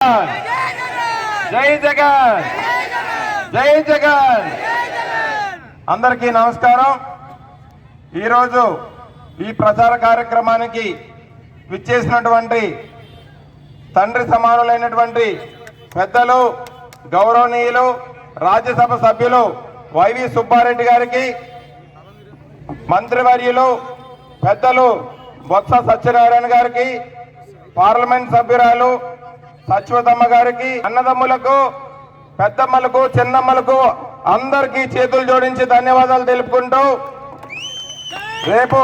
జై జగన్, జై జగన్. అందరికీ నమస్కారం. ఈరోజు ఈ ప్రచార కార్యక్రమానికి విచ్చేసినటువంటి తండ్రి సమానులైనటువంటి పెద్దలు, గౌరవనీయులు, రాజ్యసభ సభ్యులు వైవి సుబ్బారెడ్డి గారికి, మంత్రివర్యులు పెద్దలు బొత్స సత్యనారాయణ గారికి, పార్లమెంట్ సభ్యురాలు సత్యవతమ్మ గారికి, అన్నదమ్ములకు, పెద్దమ్మలకు, చిన్నమ్మలకు అందరికీ చేతులు జోడించి ధన్యవాదాలు తెలుపుకుంటూ, రేపు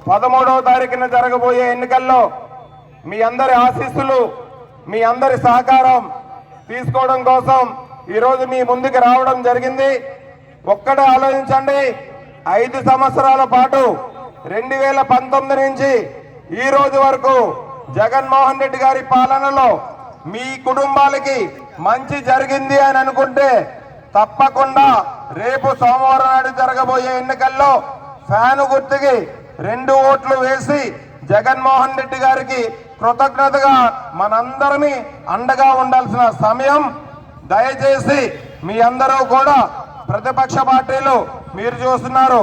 13వ తారీఖున జరగబోయే ఎన్నికల్లో మీ అందరి ఆశీస్సులు, మీ అందరి సహకారం తీసుకోవడం కోసం ఈరోజు మీ ముందుకు రావడం జరిగింది. ఒక్కడే ఆలోచించండి, 5 సంవత్సరాల పాటు 2019 నుంచి ఈ రోజు వరకు జగన్మోహన్ రెడ్డి గారి పాలనలో మీ కుటుంబాలకి మంచి జరిగింది అని అనుకుంటే తప్పకుండా రేపు సోమవారం నాడు జరగబోయే ఎన్నికల్లో ఫ్యాను గుర్తుకి 2 ఓట్లు వేసి జగన్మోహన్ రెడ్డి గారికి కృతజ్ఞతగా మనందరమీ అండగా ఉండాల్సిన సమయం. దయచేసి మీ అందరూ కూడా, ప్రతిపక్ష పార్టీలు మీరు చూస్తున్నారు,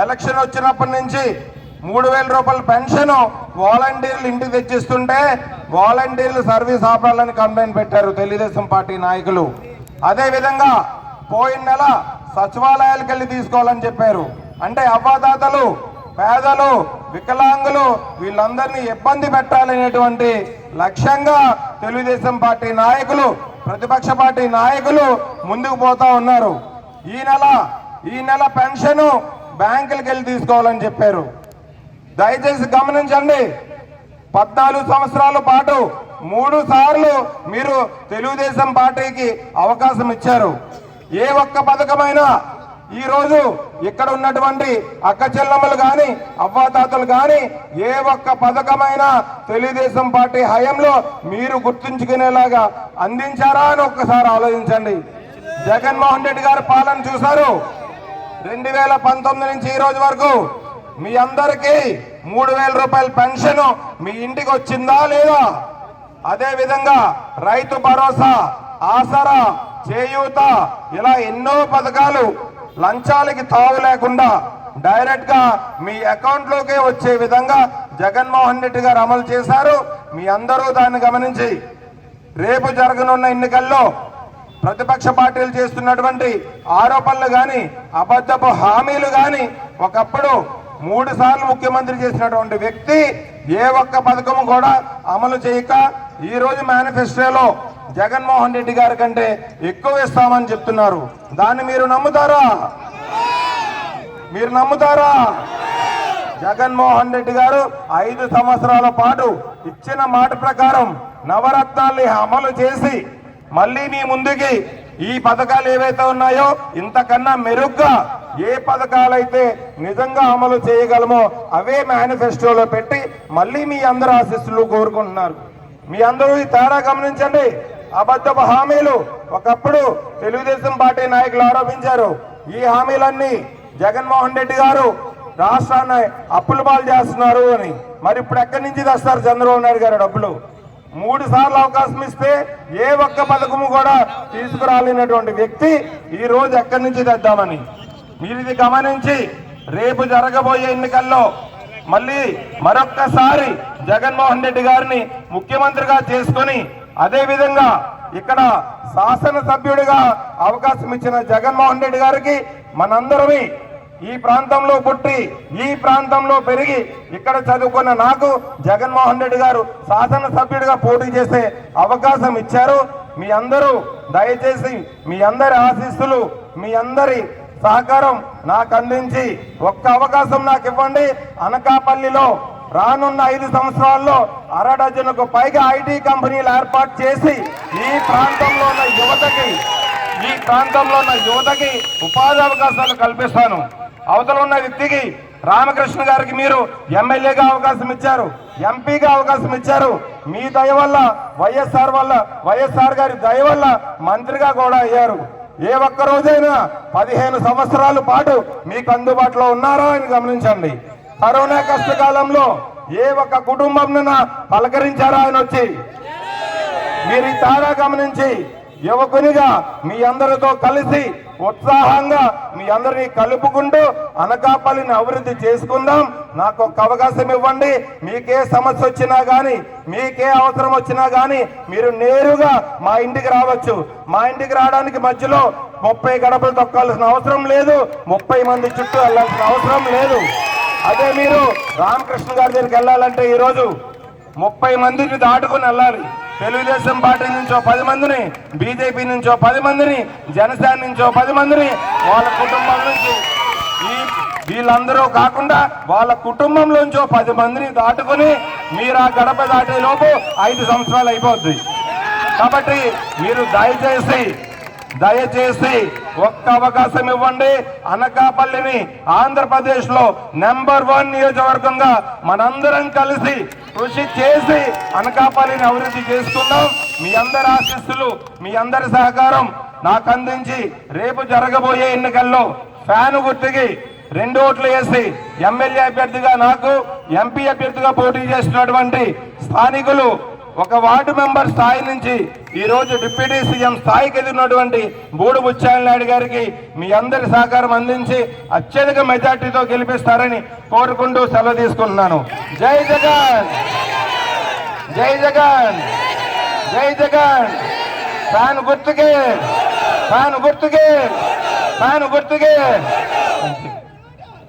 ఎలక్షన్ వచ్చినప్పటి నుంచి 3000 రూపాయల పెన్షన్ వాలంటీర్లు ఇంటికి తెచ్చిస్తుంటే వాలంటీర్లు సర్వీస్ ఆపాలని కంప్లైంట్ పెట్టారు తెలుగుదేశం పార్టీ నాయకులు. అదేవిధంగా పోయిన నెల సచివాలయాలకు వెళ్ళి తీసుకోవాలని చెప్పారు. అంటే అవ్వాతాతలు, పేదలు, వికలాంగులు వీళ్ళందరినీ ఇబ్బంది పెట్టాలనేటువంటి లక్ష్యంగా తెలుగుదేశం పార్టీ నాయకులు, ప్రతిపక్ష పార్టీ నాయకులు ముందుకు పోతా ఉన్నారు. ఈ నెల పెన్షన్ బ్యాంకులకు వెళ్ళి తీసుకోవాలని చెప్పారు. దయచేసి గమనించండి, 14 సంవత్సరాల పాటు 3 సార్లు మీరు తెలుగుదేశం పార్టీకి అవకాశం ఇచ్చారు. ఏ ఒక్క పథకమైనా ఈరోజు ఇక్కడ ఉన్నటువంటి అక్క చెల్లమ్మలు కానీ, అవ్వాతాతలు కానీ ఏ ఒక్క పథకమైనా తెలుగుదేశం పార్టీ హయాంలో మీరు గుర్తుంచుకునేలాగా అందించారా అని ఒక్కసారి ఆలోచించండి. జగన్మోహన్ రెడ్డి గారి పాలన చూశారు. 2019 నుంచి ఈ రోజు వరకు మీ అందరికీ 3000 రూపాయల పెన్షన్ మీ ఇంటికి వచ్చిందా లేదా? అదే విధంగా రైతు భరోసా, ఆసరా, చేయూత, ఇలా ఎన్నో పథకాలు లంచాలకి తావు లేకుండా డైరెక్ట్ గా మీ అకౌంట్ లోకే వచ్చే విధంగా జగన్మోహన్ రెడ్డి గారు అమలు చేశారు. మీ అందరూ దాన్ని గమనించి రేపు జరగనున్న ఎన్నికల్లో ప్రతిపక్ష పార్టీలు చేస్తున్నటువంటి ఆరోపణలు గాని, అబద్ధపు హామీలు గాని, ఒకప్పుడు 3 సార్లు ముఖ్యమంత్రి చేసినటువంటి వ్యక్తి ఏ ఒక్క పథకము కూడా అమలు చేయక ఈ రోజు మేనిఫెస్టోలో జగన్మోహన్ రెడ్డి గారి కంటే ఎక్కువ ఇస్తామని చెప్తున్నారు. దాన్ని మీరు నమ్ముతారా? మీరు నమ్ముతారా? జగన్మోహన్ రెడ్డి గారు 5 సంవత్సరాల పాటు ఇచ్చిన మాట ప్రకారం నవరత్నాల్ని అమలు చేసి మళ్ళీ మీ ముందుకి ఈ పథకాలు ఏవైతే ఉన్నాయో ఇంతకన్నా మెరుగ్గా ఏ పథకాలైతే నిజంగా అమలు చేయగలమో అవే మేనిఫెస్టోలో పెట్టి మళ్ళీ మీ అందరూ ఆశీస్సులు కోరుకుంటున్నారు. మీ అందరూ ఈ తేడా గమనించండి. అబద్ధపు హామీలు ఒకప్పుడు తెలుగుదేశం పార్టీ నాయకులు ఆరోపించారు. ఈ హామీలన్నీ జగన్మోహన్ రెడ్డి గారు రాష్ట్రాన్ని అప్పుల పాలు చేస్తున్నారు అని. మరి ఇప్పుడు ఎక్కడి నుంచి తెస్తారు చంద్రబాబు నాయుడు గారు డబ్బులు? 3 సార్లు అవకాశం ఇస్తే ఏ ఒక్క పథకము కూడా తీసుకురాలేనటువంటి వ్యక్తి ఈ రోజు ఎక్కడి నుంచి తెద్దామని. మీరు ఇది గమనించి రేపు జరగబోయే ఎన్నికల్లో మళ్ళీ మరొక్కసారి జగన్మోహన్ రెడ్డి గారిని ముఖ్యమంత్రిగా చేసుకొని, అదేవిధంగా ఇక్కడ శాసనసభ్యుడిగా అవకాశం ఇచ్చిన జగన్మోహన్ రెడ్డి గారికి మనందరమీ ఈ ప్రాంతంలో పుట్టి ఈ ప్రాంతంలో పెరిగి ఇక్కడ చదువుకున్న నాకు జగన్మోహన్ రెడ్డి గారు శాసనసభ్యుడిగా పోటీ చేసే అవకాశం ఇచ్చారు. మీ అందరూ దయచేసి మీ అందరి ఆశీస్సులు, మీ అందరి సహకారం నాకు అందించి ఒక్క అవకాశం నాకు ఇవ్వండి. అనకాపల్లిలో రానున్న 5 సంవత్సరాల్లో 1/2 డజన్కు పైగా ఐటీ కంపెనీలు ఏర్పాటు చేసి ఈ ప్రాంతంలో ఉన్న యువతకి ఉపాధి అవకాశాలు కల్పిస్తాను. అవతల ఉన్న వ్యక్తికి రామకృష్ణ గారికి మీరు ఎమ్మెల్యేగా అవకాశం ఇచ్చారు, ఎంపీగా అవకాశం ఇచ్చారు. మీ దయ వల్ల, వైఎస్ఆర్ గారి దయ వల్ల మంత్రిగా కూడా అయ్యారు. ఏ ఒక్క రోజైనా 15 సంవత్సరాల పాటు మీకు అందుబాటులో ఉన్నారో అని గమనించండి. కరోనా కష్టకాలంలో ఏ ఒక్క కుటుంబం పలకరించారా ఆయన వచ్చి? మీరు ఈ తారా గమనించి యువకునిగా మీ అందరితో కలిసి ఉత్సాహంగా మీ అందరినీ కలుపుకుంటూ అనకాపల్లిని అభివృద్ధి చేసుకుందాం. నాకు ఒక అవకాశం ఇవ్వండి. మీకే సమస్య వచ్చినా గానీ, మీకే అవసరం వచ్చినా గానీ మీరు నేరుగా మా ఇంటికి రావచ్చు. మా ఇంటికి రావడానికి మధ్యలో 30 గడపలు తొక్కాల్సిన అవసరం లేదు, 30 మంది చుట్టూ వెళ్ళాల్సిన అవసరం లేదు. అదే మీరు రామకృష్ణ గారి దగ్గరికి వెళ్ళాలంటే ఈరోజు 30 మందిని దాటుకుని వెళ్ళాలి. తెలుగుదేశం పార్టీ నుంచో 10 మందిని, బీజేపీ నుంచో 10 మందిని, జనసేన నుంచో 10 మందిని, వాళ్ళ కుటుంబం నుంచి వీళ్ళందరూ కాకుండా వాళ్ళ కుటుంబంలోంచో 10 మందిని దాటుకుని మీరు ఆ గడప దాటే లోపు 5 సంవత్సరాలు అయిపోద్ది. కాబట్టి మీరు దయచేసి ఒక్క అవకాశం ఇవ్వండి. అనకాపల్లిని ఆంధ్రప్రదేశ్ లో నెంబర్ 1 నియోజకవర్గంగా మనందరం కలిసి కృషి చేసి అనకాపల్లిని అభివృద్ధి చేసుకుందాం. మీ అందరి ఆశీస్సులు, మీ అందరి సహకారం నాకు అందించి రేపు జరగబోయే ఎన్నికల్లో ఫ్యాను గుర్తుకి 2 ఓట్లు వేసి ఎమ్మెల్యే అభ్యర్థిగా నాకు, ఎంపీ అభ్యర్థిగా పోటీ చేసినటువంటి స్థానికులు ఒక వార్డు మెంబర్ స్థాయి నుంచి ఈ రోజు డిప్యూటీ సీఎం స్థాయికి ఎదిగినటువంటి బూడు బుచ్చాయిల నాయుడు గారికి మీ అందరి సహకారం అందించి అత్యధిక మెజార్టీతో గెలిపిస్తారని కోరుకుంటూ సెలవు తీసుకుంటున్నాను. జై జగన్, జై జగన్, జై జగన్. ఫ్యాన్ గుర్తుకే, ఫ్యాన్ గుర్తుకే, ఫ్యాన్ గుర్తుకే.